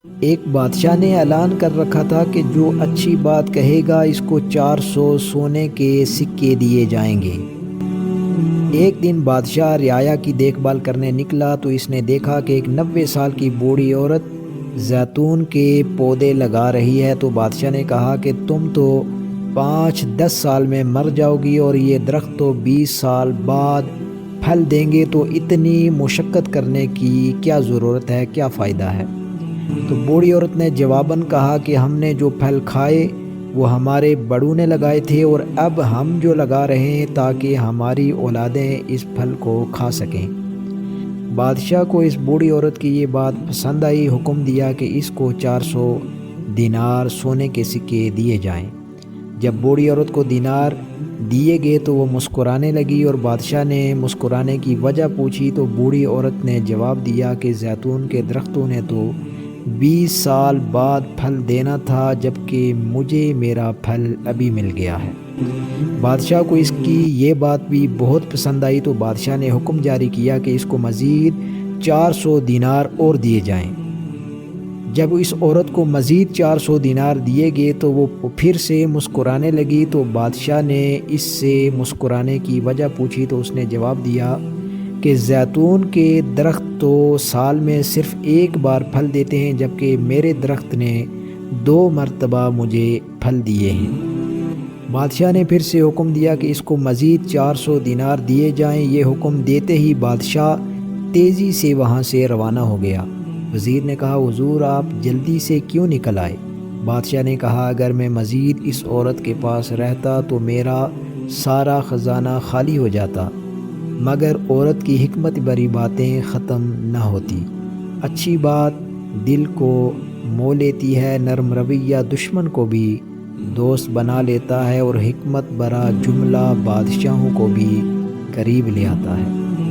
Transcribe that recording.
ایک بادشاہ نے اعلان کر رکھا تھا کہ جو اچھی بات کہے گا اس کو 400 سونے کے سکے دیے جائیں گے۔ ایک دن بادشاہ رعایا کی دیکھ بھال کرنے نکلا تو اس نے دیکھا کہ ایک 90 سال کی بوڑھی عورت زیتون کے پودے لگا رہی ہے، تو بادشاہ نے کہا کہ تم تو 5-10 سال میں مر جاؤ گی اور یہ درخت تو 20 سال بعد پھل دیں گے، تو اتنی مشقت کرنے کی کیا ضرورت ہے، کیا فائدہ ہے؟ تو بوڑھی عورت نے جواباً کہا کہ ہم نے جو پھل کھائے وہ ہمارے بڑوں نے لگائے تھے، اور اب ہم جو لگا رہے ہیں تاکہ ہماری اولادیں اس پھل کو کھا سکیں۔ بادشاہ کو اس بوڑھی عورت کی یہ بات پسند آئی، حکم دیا کہ اس کو 400 دینار سونے کے سکے دیے جائیں۔ جب بوڑھی عورت کو دینار دیے گئے تو وہ مسکرانے لگی، اور بادشاہ نے مسکرانے کی وجہ پوچھی تو بوڑھی عورت نے جواب دیا کہ زیتون کے درختوں نے تو 20 سال بعد پھل دینا تھا، جبکہ مجھے میرا پھل ابھی مل گیا ہے۔ بادشاہ کو اس کی یہ بات بھی بہت پسند آئی، تو بادشاہ نے حکم جاری کیا کہ اس کو مزید 400 دینار اور دیے جائیں۔ جب اس عورت کو مزید 400 دینار دیے گئے تو وہ پھر سے مسکرانے لگی، تو بادشاہ نے اس سے مسکرانے کی وجہ پوچھی تو اس نے جواب دیا کہ زیتون کے درخت تو سال میں صرف ایک بار پھل دیتے ہیں، جبکہ میرے درخت نے 2 مرتبہ مجھے پھل دیے ہیں۔ بادشاہ نے پھر سے حکم دیا کہ اس کو مزید 400 دینار دیے جائیں۔ یہ حکم دیتے ہی بادشاہ تیزی سے وہاں سے روانہ ہو گیا۔ وزیر نے کہا حضور آپ جلدی سے کیوں نکل آئے؟ بادشاہ نے کہا اگر میں مزید اس عورت کے پاس رہتا تو میرا سارا خزانہ خالی ہو جاتا، مگر عورت کی حکمت بری باتیں ختم نہ ہوتی۔ اچھی بات دل کو مو لیتی ہے، نرم رویہ دشمن کو بھی دوست بنا لیتا ہے، اور حکمت برا جملہ بادشاہوں کو بھی قریب لے آتا ہے۔